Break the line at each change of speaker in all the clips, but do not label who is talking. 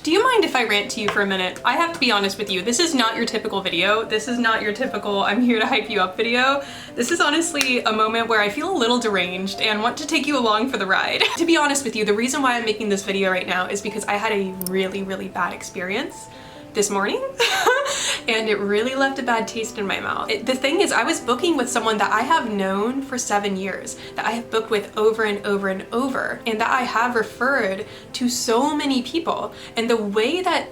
Do you mind if I rant to you for a minute? I have to be honest with you. This is not your typical video. This is not your typical I'm here to hype you up video. This is honestly a moment where I feel a little deranged and want to take you along for the ride. To be honest with you, the reason why I'm making this video right now is because I had a really bad experience this morning and it really left a bad taste in my mouth. The thing is, I was booking with someone that I have known for 7 years, that I have booked with over and over and over, and that I have referred to so many people. And the way that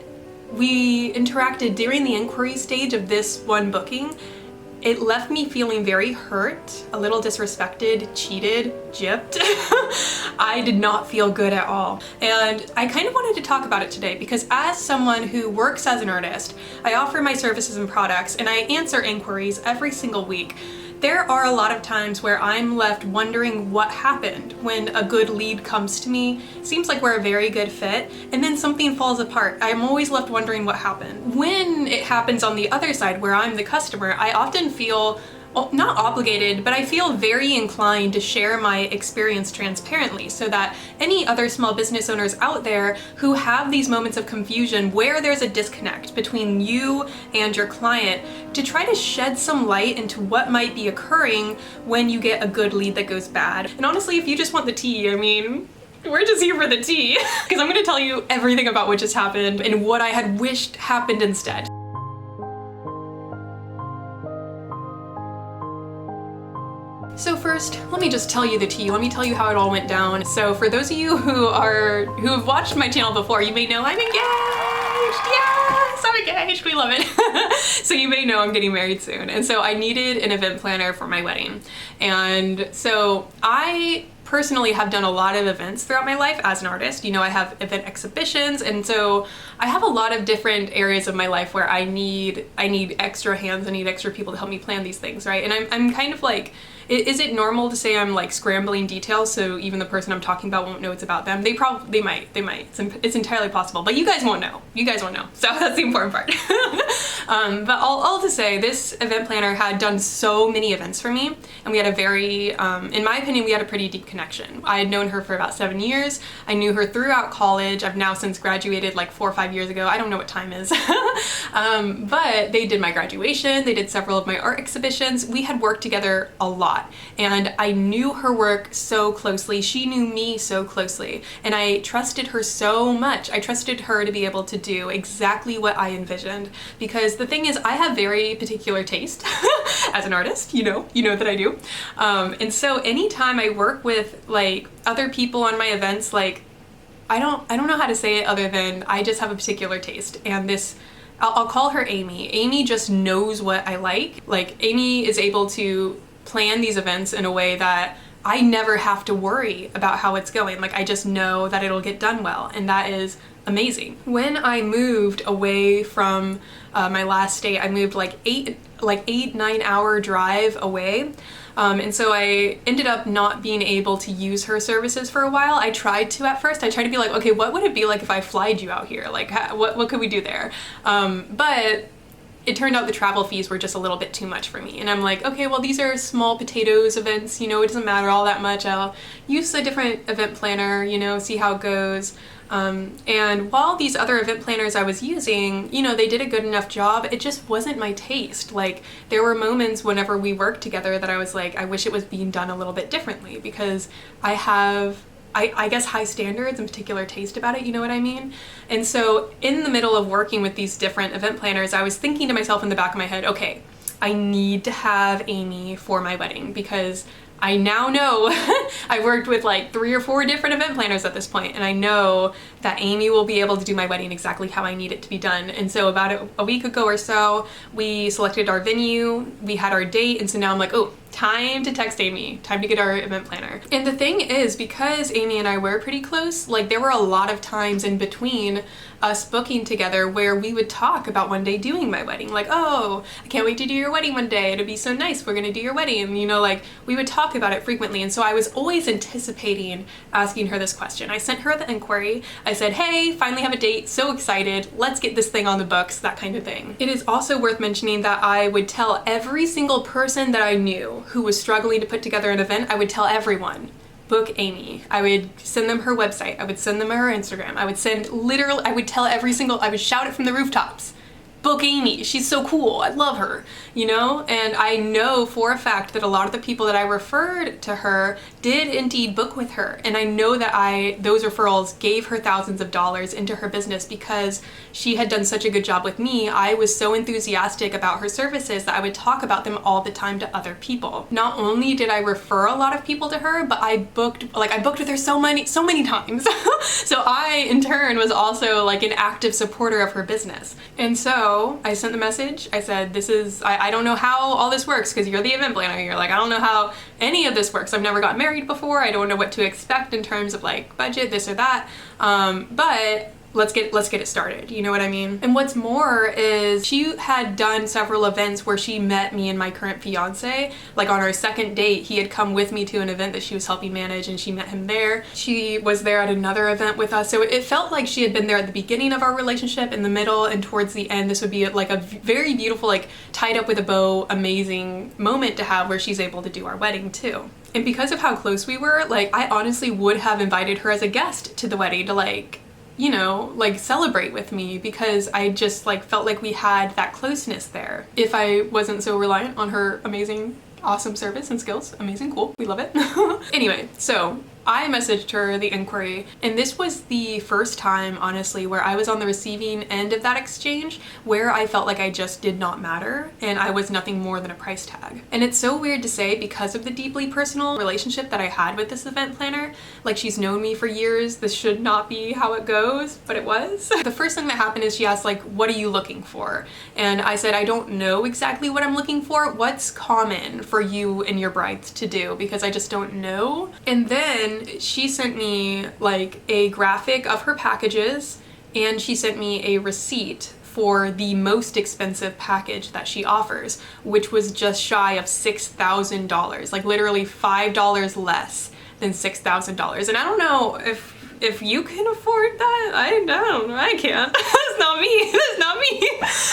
we interacted during the inquiry stage of this one booking, it left me feeling very hurt, a little disrespected, cheated, gypped. I did not feel good at all. And I kind of wanted to talk about it today because as someone who works as an artist, I offer my services and products and I answer inquiries every single week. There are a lot of times where I'm left wondering what happened when a good lead comes to me. Seems like we're a very good fit, and then something falls apart. I'm always left wondering what happened. When it happens on the other side, where I'm the customer, I often feel not obligated, but I feel very inclined to share my experience transparently so that any other small business owners out there who have these moments of confusion where there's a disconnect between you and your client, to try to shed some light into what might be occurring when you get a good lead that goes bad. And honestly, if you just want the tea, I mean, we're just here for the tea, because I'm gonna tell you everything about what just happened and what I had wished happened instead. So first, let me just tell you the tea. Let me tell you how it all went down. So for those of you who have watched my channel before, you may know I'm engaged. Yes, I'm engaged. We love it. So you may know I'm getting married soon. And so I needed an event planner for my wedding. And so I personally have done a lot of events throughout my life as an artist. You know, I have event exhibitions, and so I have a lot of different areas of my life where I need extra hands, I need extra people to help me plan these things, right? And I'm kind of like, is it normal to say I'm like scrambling details so even the person I'm talking about won't know it's about them? They might. It's entirely possible, but you guys won't know. You guys won't know. So that's the important part. But all to say, this event planner had done so many events for me, and we had a very, in my opinion, we had a pretty deep connection. I had known her for about 7 years. I knew her throughout college. I've now since graduated like 4 or 5 years ago. I don't know what time is. But they did my graduation. They did several of my art exhibitions. We had worked together a lot. And I knew her work so closely. She knew me so closely. And I trusted her so much. I trusted her to be able to do exactly what I envisioned. Because the thing is, I have very particular taste as an artist, you know that I do. And so anytime I work with like other people on my events, like I don't know how to say it other than I just have a particular taste. And this, I'll call her Amy. Amy just knows what I like. Like Amy is able to plan these events in a way that I never have to worry about how it's going. Like I just know that it'll get done well, and that is amazing. When I moved away from my last state, I moved like 8-9 hour drive away. And so I ended up not being able to use her services for a while. I tried to at first. I tried to be like, okay, what would it be like if I flied you out here? Like what could we do there? But it turned out the travel fees were just a little bit too much for me. And I'm like, okay, well, these are small potatoes events, you know, it doesn't matter all that much. I'll use a different event planner, you know, see how it goes. And while these other event planners I was using, you know, they did a good enough job, it just wasn't my taste. Like there were moments whenever we worked together that I was like, I wish it was being done a little bit differently, because I have I guess high standards and particular taste about it, you know what I mean? And so in the middle of working with these different event planners, I was thinking to myself in the back of my head, okay, I need to have Amy for my wedding, because I now know I worked with like 3 or 4 different event planners at this point, and I know that Amy will be able to do my wedding exactly how I need it to be done. And so about a week ago or so, we selected our venue, we had our date, and so now I'm like, oh, time to text Amy, time to get our event planner. And the thing is, because Amy and I were pretty close, like there were a lot of times in between us booking together where we would talk about one day doing my wedding. Like, oh, I can't wait to do your wedding one day. It'll be so nice. We're gonna do your wedding. And, you know, like we would talk about it frequently. And so I was always anticipating asking her this question. I sent her the inquiry. I said, hey, finally have a date. So excited. Let's get this thing on the books, that kind of thing. It is also worth mentioning that I would tell every single person that I knew who was struggling to put together an event, I would tell everyone book Amy. I would send them her website. I would send them her Instagram. I would I would shout it from the rooftops. Book Amy, she's so cool, I love her, you know? And I know for a fact that a lot of the people that I referred to her did indeed book with her. And I know that those referrals gave her thousands of dollars into her business because she had done such a good job with me. I was so enthusiastic about her services that I would talk about them all the time to other people. Not only did I refer a lot of people to her, but I booked with her so many times. So I, in turn, was also like an active supporter of her business. And so I sent the message. I said, I don't know how all this works because you're the event planner. You're like, I don't know how any of this works. I've never got married before. I don't know what to expect in terms of like budget, this or that. But let's get it started. You know what I mean? And what's more is she had done several events where she met me and my current fiance. Like on our second date, he had come with me to an event that she was helping manage and she met him there. She was there at another event with us. So it felt like she had been there at the beginning of our relationship, in the middle, and towards the end. This would be like a very beautiful, like tied up with a bow, amazing moment to have where she's able to do our wedding too. And because of how close we were, like I honestly would have invited her as a guest to the wedding to like, you know, like celebrate with me because I just like felt like we had that closeness there. If I wasn't so reliant on her amazing, awesome service and skills. Amazing, cool, we love it. Anyway, so I messaged her the inquiry, and this was the first time, honestly, where I was on the receiving end of that exchange where I felt like I just did not matter and I was nothing more than a price tag. And it's so weird to say because of the deeply personal relationship that I had with this event planner. Like she's known me for years. This should not be how it goes, but it was. The first thing that happened is she asked like, what are you looking for? And I said, I don't know exactly what I'm looking for. What's common for you and your brides to do? Because I just don't know. And then she sent me like a graphic of her packages, and she sent me a receipt for the most expensive package that she offers, which was just shy of $6,000, like literally $5 less than $6,000. And I don't know if you can afford that. I don't, I can't. That's not me. That's not me.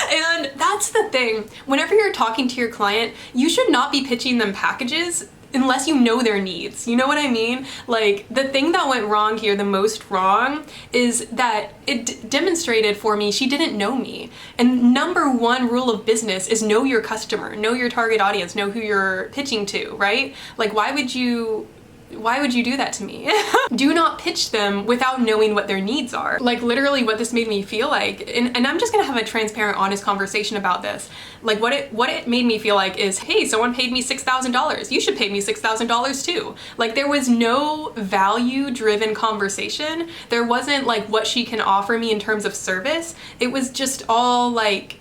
And that's the thing. Whenever you're talking to your client, you should not be pitching them packages unless you know their needs. You know what I mean? Like the thing that went wrong here, the most wrong, is that it demonstrated for me she didn't know me. And number one rule of business is know your customer, know your target audience, know who you're pitching to, right? Like why would you do that to me? Do not pitch them without knowing what their needs are. Like literally what this made me feel like, and I'm just gonna have a transparent, honest conversation about this. Like what it made me feel like is, hey, someone paid me $6,000. You should pay me $6,000 too. Like there was no value-driven conversation. There wasn't like what she can offer me in terms of service. It was just all like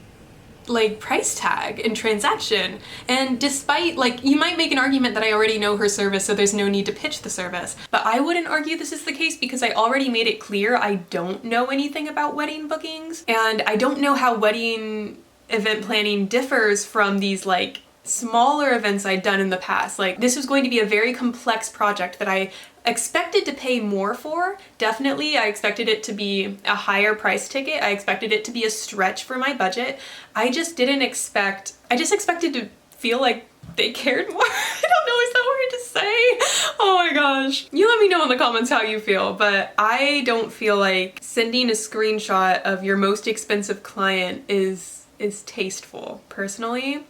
price tag and transaction. And despite, like, you might make an argument that I already know her service, so there's no need to pitch the service, but I wouldn't argue this is the case because I already made it clear I don't know anything about wedding bookings, and I don't know how wedding event planning differs from these like smaller events I'd done in the past. Like this was going to be a very complex project that I expected to pay more for. Definitely, I expected it to be a higher price ticket. I expected it to be a stretch for my budget. I just expected to feel like they cared more. I don't know, is that weird to say? Oh my gosh. You let me know in the comments how you feel, but I don't feel like sending a screenshot of your most expensive client is tasteful, personally.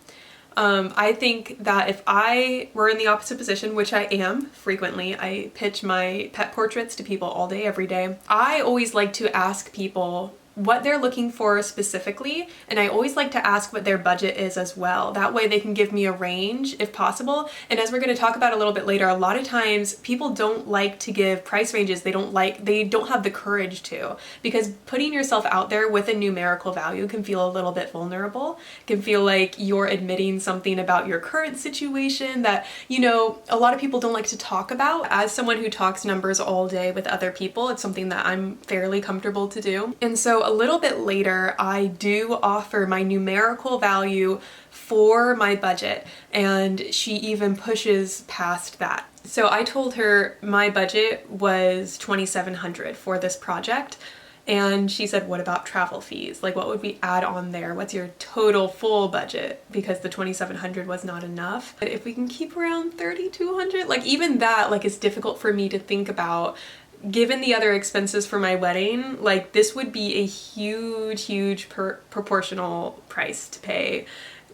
I think that if I were in the opposite position, which I am frequently, I pitch my pet portraits to people all day, every day. I always like to ask people what they're looking for specifically, and I always like to ask what their budget is as well. That way they can give me a range if possible. And as we're going to talk about a little bit later, a lot of times people don't like to give price ranges. They don't have the courage to, because putting yourself out there with a numerical value can feel a little bit vulnerable, can feel like you're admitting something about your current situation that, you know, a lot of people don't like to talk about. As someone who talks numbers all day with other people, it's something that I'm fairly comfortable to do. And so a little bit later, I do offer my numerical value for my budget, and she even pushes past that. So I told her my budget was $2,700 for this project, And she said, what about travel fees? Like, what would we add on there? What's your total full budget? Because the 2,700 was not enough. But if we can keep around 3,200, like even that, like, is difficult for me to think about. Given the other expenses for my wedding, like this would be a huge proportional price to pay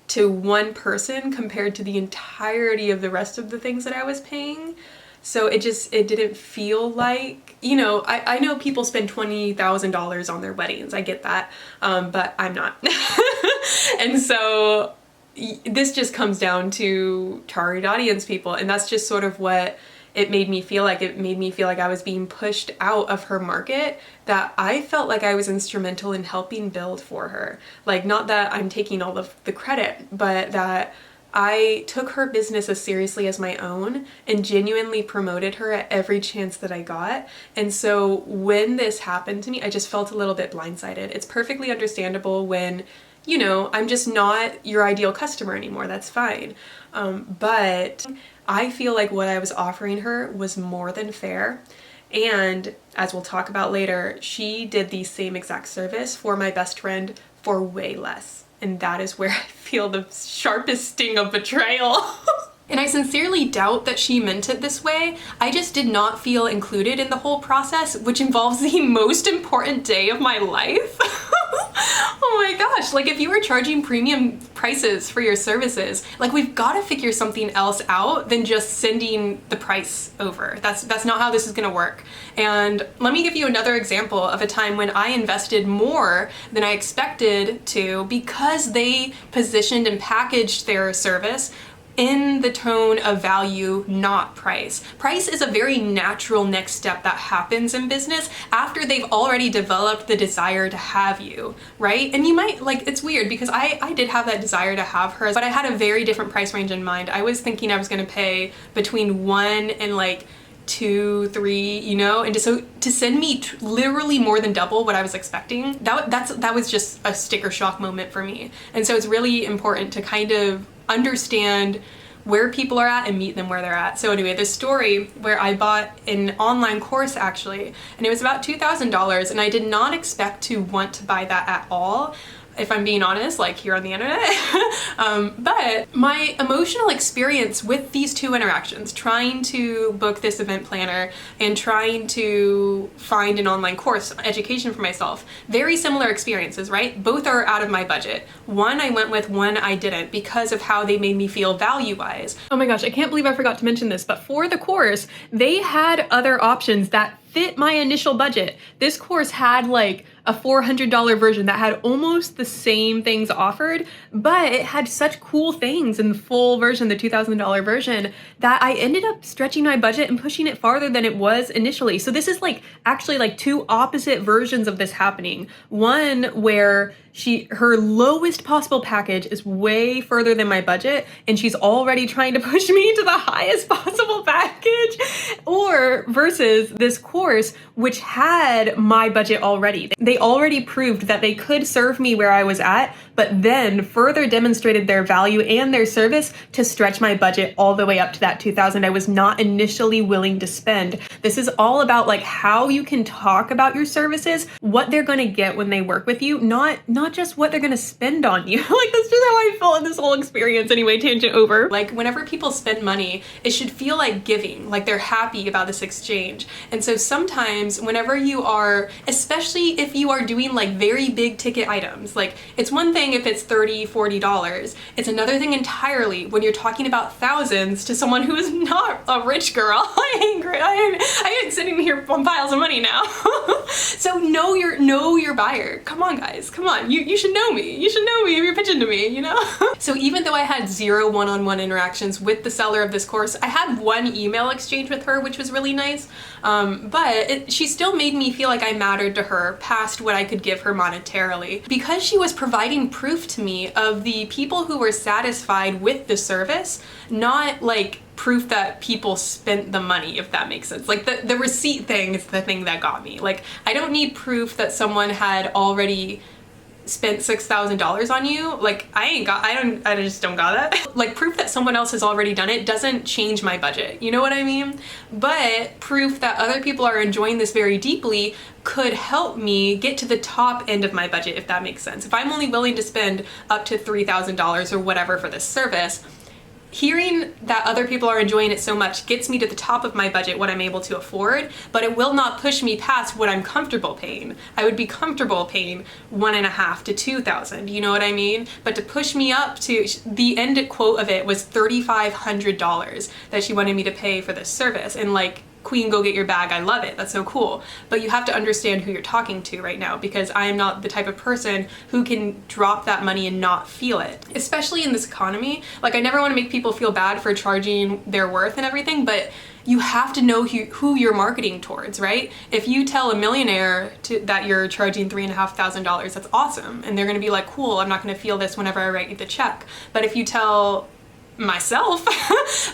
to one person compared to the entirety of the rest of the things that I was paying. So it didn't feel like, you know, I know people spend $20,000 on their weddings. I get that, but I'm not. And so this just comes down to target audience people. And that's just sort of what it made me feel like. It made me feel like I was being pushed out of her market, that I felt like I was instrumental in helping build for her. Like, not that I'm taking all of the credit, but that I took her business as seriously as my own and genuinely promoted her at every chance that I got. And so when this happened to me, I just felt a little bit blindsided. It's perfectly understandable when, you know, I'm just not your ideal customer anymore. That's fine. But I feel like what I was offering her was more than fair. And as we'll talk about later, she did the same exact service for my best friend for way less. And that is where I feel the sharpest sting of betrayal. And I sincerely doubt that she meant it this way. I just did not feel included in the whole process, which involves the most important day of my life. Oh my gosh, like if you were charging premium prices for your services, like we've got to figure something else out than just sending the price over. That's not how this is gonna work. And let me give you another example of a time when I invested more than I expected to because they positioned and packaged their service in the tone of value, not price. Price is a very natural next step that happens in business after they've already developed the desire to have you, right? And you might, like, it's weird because I did have that desire to have her, but I had a very different price range in mind. I was thinking I was gonna pay between 1 and like 2, 3, you know, and so to send me literally more than double what I was expecting, that was just a sticker shock moment for me. And so it's really important to kind of understand where people are at and meet them where they're at. So anyway, this story where I bought an online course actually, and it was about $2,000, and I did not expect to want to buy that at all, if I'm being honest, like here on the internet. But my emotional experience with these two interactions, trying to book this event planner and trying to find an online course, education for myself, very similar experiences, right? Both are out of my budget. One I went with, one I didn't, because of how they made me feel value-wise. Oh my gosh, I can't believe I forgot to mention this, but for the course, they had other options that fit my initial budget. This course had like a $400 version that had almost the same things offered, but it had such cool things in the full version, the $2,000 version, that I ended up stretching my budget and pushing it farther than it was initially. So this is like actually like two opposite versions of this happening. One where her lowest possible package is way further than my budget, and she's already trying to push me to the highest possible package, or versus this course which had my budget already. They already proved that they could serve me where I was at, but then further demonstrated their value and their service to stretch my budget all the way up to that $2,000 I was not initially willing to spend. This is all about like how you can talk about your services, what they're gonna get when they work with you, not just what they're gonna spend on you. Like that's just how I felt in this whole experience. Anyway, tangent over. Like whenever people spend money, it should feel like giving, like they're happy about this exchange. And so sometimes whenever you are, especially if you are doing like very big ticket items, like it's one thing if it's $30, $40. It's another thing entirely when you're talking about thousands to someone who is not a rich girl. I ain't sitting here on piles of money now. So know your buyer. Come on guys, come on. You should know me. You should know me if you're pitching to me, you know? So even though I had 0 one-on-one interactions with the seller of this course, I had one email exchange with her, which was really nice. But she still made me feel like I mattered to her past what I could give her monetarily, because she was providing proof to me of the people who were satisfied with the service, not like proof that people spent the money, if that makes sense. Like the receipt thing is the thing that got me. Like I don't need proof that someone had already spent $6,000 on you, like I just don't got that. Like proof that someone else has already done it doesn't change my budget, you know what I mean? But proof that other people are enjoying this very deeply could help me get to the top end of my budget, if that makes sense. If I'm only willing to spend up to $3,000 or whatever for this service, hearing that other people are enjoying it so much gets me to the top of my budget, what I'm able to afford, but it will not push me past what I'm comfortable paying. I would be comfortable paying $1,500 to $2,000, you know what I mean? But to push me up to, the end quote of it was $3,500 that she wanted me to pay for this service. And like, queen, go get your bag, I love it, that's so cool. But you have to understand who you're talking to right now, because I am not the type of person who can drop that money and not feel it. Especially in this economy, like I never want to make people feel bad for charging their worth and everything, but you have to know who you're marketing towards, right? If you tell a millionaire that you're charging $3,500, that's awesome. And they're gonna be like, cool, I'm not gonna feel this whenever I write you the check. But if you tell myself,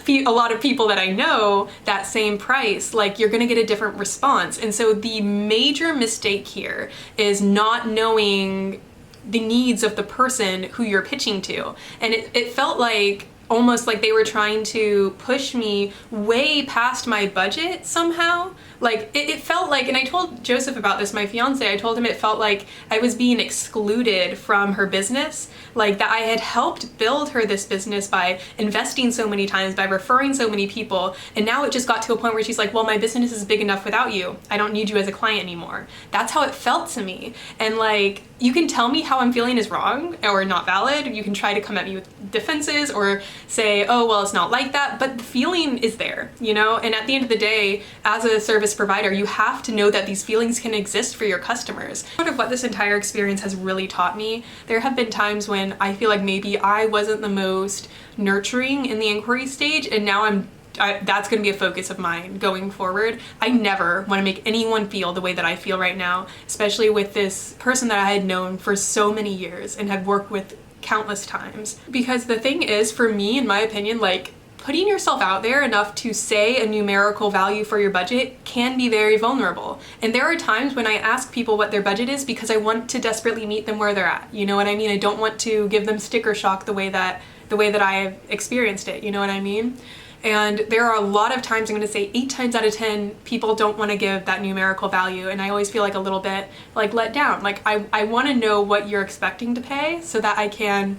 a lot of people that I know, that same price, like you're gonna get a different response. And so the major mistake here is not knowing the needs of the person who you're pitching to. And it felt like almost like they were trying to push me way past my budget somehow. Like it felt like, and I told Joseph about this, my fiance, I told him it felt like I was being excluded from her business, like that I had helped build her this business by investing so many times, by referring so many people, and now it just got to a point where she's like, well, my business is big enough without you. I don't need you as a client anymore. That's how it felt to me. And like, you can tell me how I'm feeling is wrong or not valid. You can try to come at me with defenses or say, oh, well, it's not like that, but the feeling is there, you know? And at the end of the day, as a service provider, you have to know that these feelings can exist for your customers. Sort of what this entire experience has really taught me, there have been times when I feel like maybe I wasn't the most nurturing in the inquiry stage, and now that's going to be a focus of mine going forward. I never want to make anyone feel the way that I feel right now, especially with this person that I had known for so many years and had worked with countless times. Because the thing is, for me, in my opinion, like putting yourself out there enough to say a numerical value for your budget can be very vulnerable. And there are times when I ask people what their budget is because I want to desperately meet them where they're at. You know what I mean? I don't want to give them sticker shock the way that I've experienced it. You know what I mean? And there are a lot of times, I'm going to say 8 times out of 10, people don't want to give that numerical value. And I always feel like a little bit like let down. Like I want to know what you're expecting to pay so that I can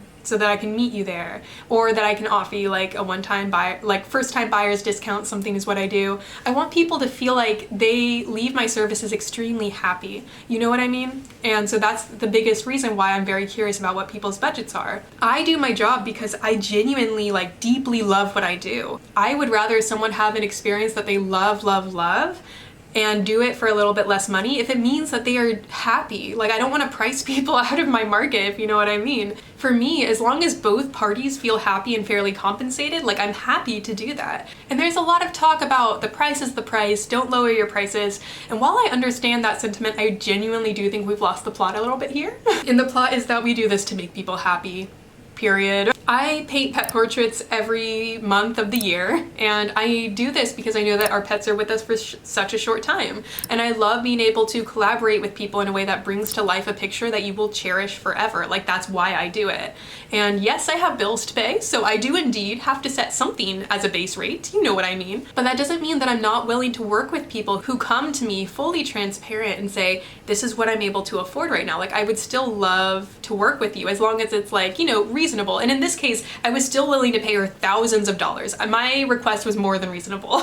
meet you there, or that I can offer you like a one-time buyer, like first-time buyers discount, something is what I do. I want people to feel like they leave my services extremely happy. You know what I mean? And so that's the biggest reason why I'm very curious about what people's budgets are. I do my job because I genuinely like deeply love what I do. I would rather someone have an experience that they love, love, love, and do it for a little bit less money if it means that they are happy. Like I don't want to price people out of my market, if you know what I mean. For me, as long as both parties feel happy and fairly compensated, like I'm happy to do that. And there's a lot of talk about the price is the price, don't lower your prices. And while I understand that sentiment, I genuinely do think we've lost the plot a little bit here. And the plot is that we do this to make people happy. Period. I paint pet portraits every month of the year, and I do this because I know that our pets are with us for such a short time. And I love being able to collaborate with people in a way that brings to life a picture that you will cherish forever. Like that's why I do it. And yes, I have bills to pay, so I do indeed have to set something as a base rate, you know what I mean? But that doesn't mean that I'm not willing to work with people who come to me fully transparent and say, this is what I'm able to afford right now. Like I would still love to work with you as long as it's like, you know, reasonable. And in this case, I was still willing to pay her thousands of dollars. My request was more than reasonable.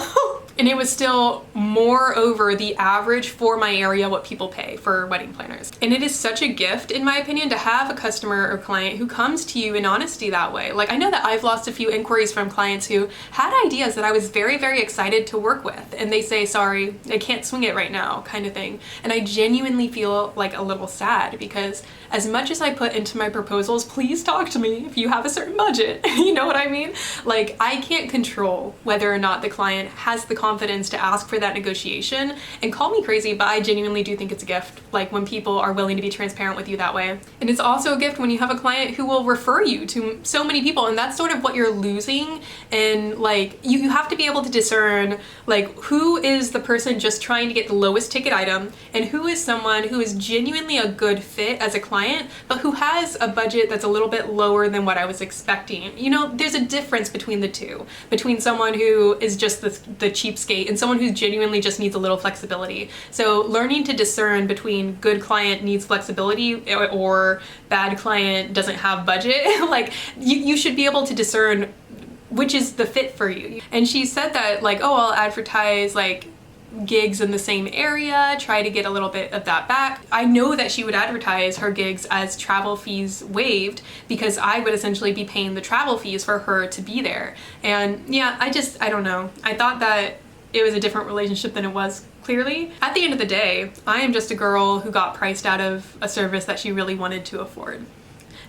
And it was still more over the average for my area what people pay for wedding planners. And it is such a gift, in my opinion, to have a customer or client who comes to you in honesty that way. Like I know that I've lost a few inquiries from clients who had ideas that I was very, very excited to work with. And they say, sorry, I can't swing it right now, kind of thing. And I genuinely feel like a little sad because as much as I put into my proposals, please talk to me if you have a certain budget. You know what I mean? Like I can't control whether or not the client has the confidence to ask for that negotiation. And call me crazy, but I genuinely do think it's a gift, like when people are willing to be transparent with you that way. And it's also a gift when you have a client who will refer you to so many people, and that's sort of what you're losing. And like you have to be able to discern like who is the person just trying to get the lowest ticket item and who is someone who is genuinely a good fit as a client, but who has a budget that's a little bit lower than what I was expecting. You know, there's a difference between the two, between someone who is just the cheapskate and someone who genuinely just needs a little flexibility. So learning to discern between good client needs flexibility or bad client doesn't have budget, like you should be able to discern which is the fit for you. And she said that like, oh, I'll advertise like gigs in the same area, try to get a little bit of that back. I know that she would advertise her gigs as travel fees waived because I would essentially be paying the travel fees for her to be there. And yeah, I don't know. I thought that it was a different relationship than it was, clearly. At the end of the day, I am just a girl who got priced out of a service that she really wanted to afford.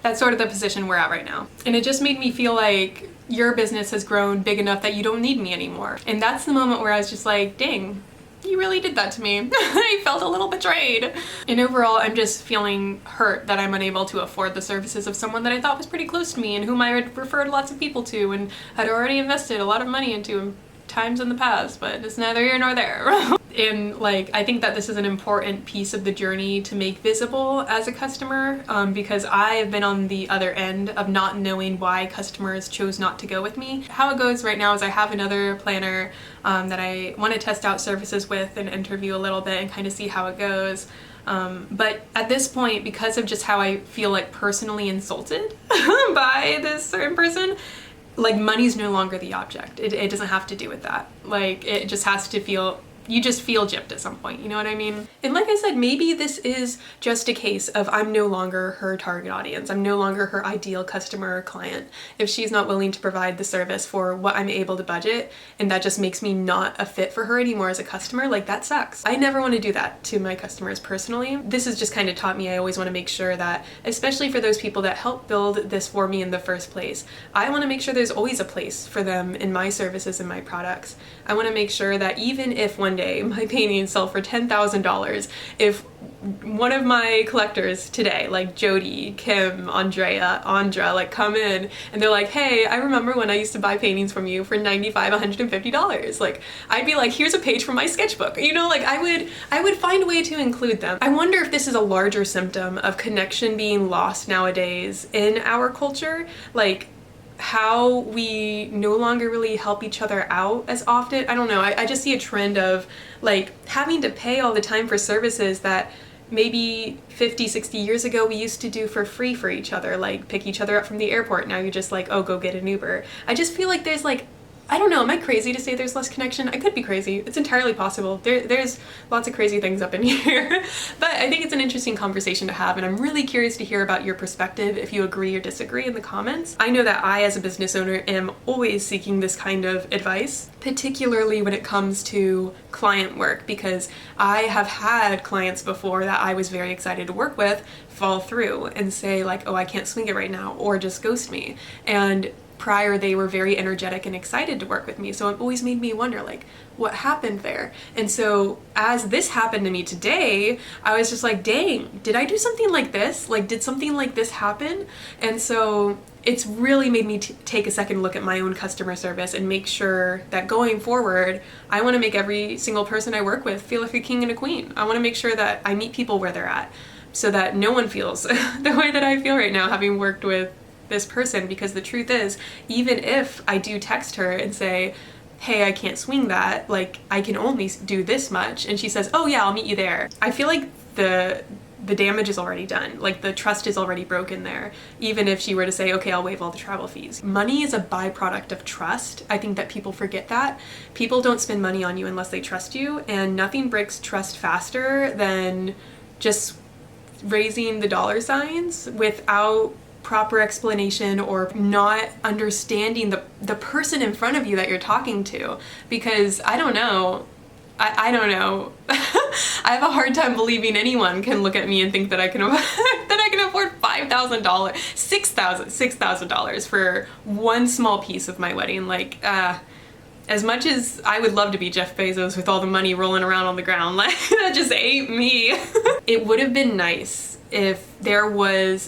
That's sort of the position we're at right now. And it just made me feel like your business has grown big enough that you don't need me anymore. And that's the moment where I was just like, dang, you really did that to me. I felt a little betrayed. And overall, I'm just feeling hurt that I'm unable to afford the services of someone that I thought was pretty close to me and whom I had referred lots of people to and had already invested a lot of money into times in the past, but it's neither here nor there. And like, I think that this is an important piece of the journey to make visible as a customer, because I have been on the other end of not knowing why customers chose not to go with me. How it goes right now is I have another planner that I want to test out services with and interview a little bit and kind of see how it goes. But at this point, because of just how I feel like personally insulted by this certain person, like money's no longer the object. It doesn't have to do with that. Like it just has to feel, you just feel gypped at some point, you know what I mean? And like I said, maybe this is just a case of I'm no longer her target audience. I'm no longer her ideal customer or client. If she's not willing to provide the service for what I'm able to budget, and that just makes me not a fit for her anymore as a customer, like that sucks. I never want to do that to my customers personally. This has just kind of taught me I always want to make sure that, especially for those people that helped build this for me in the first place, I want to make sure there's always a place for them in my services and my products. I want to make sure that even if one day my paintings sell for $10,000, if one of my collectors today, like Jody, Kim, Andrea, Andra, like come in and they're like, hey, I remember when I used to buy paintings from you for $95, $150. Like, I'd be like, here's a page from my sketchbook. You know, like I would find a way to include them. I wonder if this is a larger symptom of connection being lost nowadays in our culture. Like, how we no longer really help each other out as often. I don't know, I just see a trend of like having to pay all the time for services that maybe 50, 60 years ago we used to do for free for each other, like pick each other up from the airport. Now you're just like, oh, go get an Uber. I just feel like there's like, I don't know, am I crazy to say there's less connection? I could be crazy. It's entirely possible. There's lots of crazy things up in here. But I think it's an interesting conversation to have, and I'm really curious to hear about your perspective, if you agree or disagree in the comments. I know that I, as a business owner, am always seeking this kind of advice, particularly when it comes to client work, because I have had clients before that I was very excited to work with fall through and say like, oh, I can't swing it right now, or just ghost me. And prior, they were very energetic and excited to work with me. So it always made me wonder, like, what happened there? And so as this happened to me today, I was just like, dang, did I do something like this? Like, did something like this happen? And so it's really made me take a second look at my own customer service and make sure that going forward, I want to make every single person I work with feel like a king and a queen. I want to make sure that I meet people where they're at so that no one feels the way that I feel right now having worked with this person, because the truth is, even if I do text her and say, hey, I can't swing that, like I can only do this much, and she says, oh yeah, I'll meet you there, I feel like the damage is already done. Like the trust is already broken there. Even if she were to say, okay, I'll waive all the travel fees. Money is a byproduct of trust. I think that people forget that. People don't spend money on you unless they trust you, and nothing breaks trust faster than just raising the dollar signs without proper explanation or not understanding the person in front of you that you're talking to. Because I don't know, I don't know. I have a hard time believing anyone can look at me and think that I can afford $5,000, $6,000 for one small piece of my wedding. Like, as much as I would love to be Jeff Bezos with all the money rolling around on the ground, like that just ain't me. It would have been nice if there was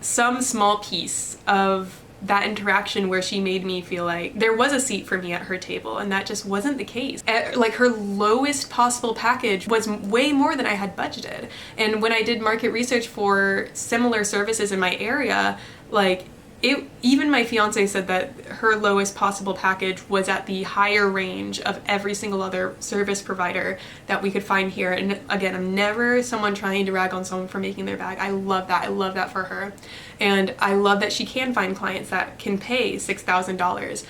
some small piece of that interaction where she made me feel like there was a seat for me at her table, and that just wasn't the case. Like her lowest possible package was way more than I had budgeted. And when I did market research for similar services in my area, like even my fiance said that her lowest possible package was at the higher range of every single other service provider that we could find here. And again, I'm never someone trying to rag on someone for making their bag. I love that. I love that for her. And I love that she can find clients that can pay $6,000.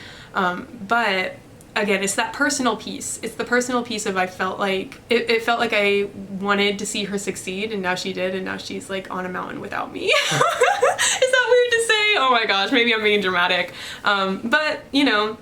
But again, it's that personal piece. It's the personal piece of I felt like it felt like I wanted to see her succeed, and now she did, and now she's like on a mountain without me. Is that weird to say? Oh my gosh, maybe I'm being dramatic. But you know,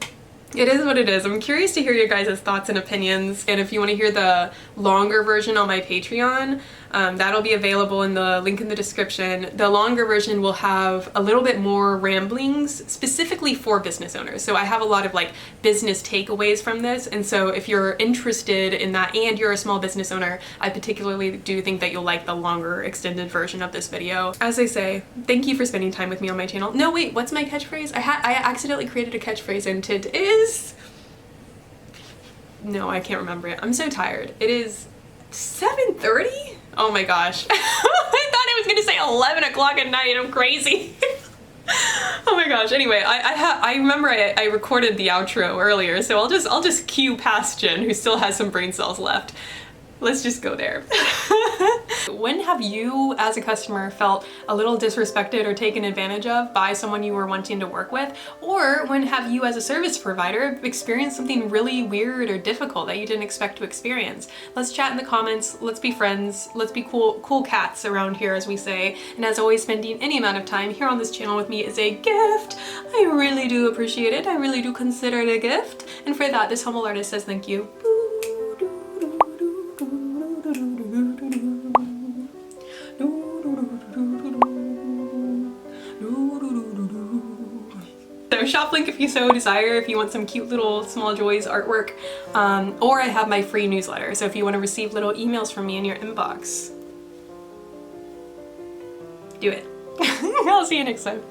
it is what it is. I'm curious to hear your guys' thoughts and opinions, and if you want to hear the longer version on my Patreon, that'll be available in the link in the description. The longer version will have a little bit more ramblings specifically for business owners. So I have a lot of like business takeaways from this, and so if you're interested in that and you're a small business owner, I particularly do think that you'll like the longer extended version of this video. As I say, thank you for spending time with me on my channel. No, wait, what's my catchphrase? I accidentally created a catchphrase, and it is... No, I can't remember it. I'm so tired. It is 7:30? Oh my gosh. I thought I was gonna say 11 o'clock at night. I'm crazy. Oh my gosh. Anyway, I remember I recorded the outro earlier, so I'll just cue past Jen, who still has some brain cells left. Let's just go there. When have you, as a customer, felt a little disrespected or taken advantage of by someone you were wanting to work with? Or when have you, as a service provider, experienced something really weird or difficult that you didn't expect to experience? Let's chat in the comments. Let's be friends. Let's be cool cats around here, as we say. And as always, spending any amount of time here on this channel with me is a gift. I really do appreciate it. I really do consider it a gift. And for that, this humble artist says thank you. So shop link if you so desire, if you want some cute little small joys artwork, or I have my free newsletter, so if you want to receive little emails from me in your inbox, do it. I'll see you next time.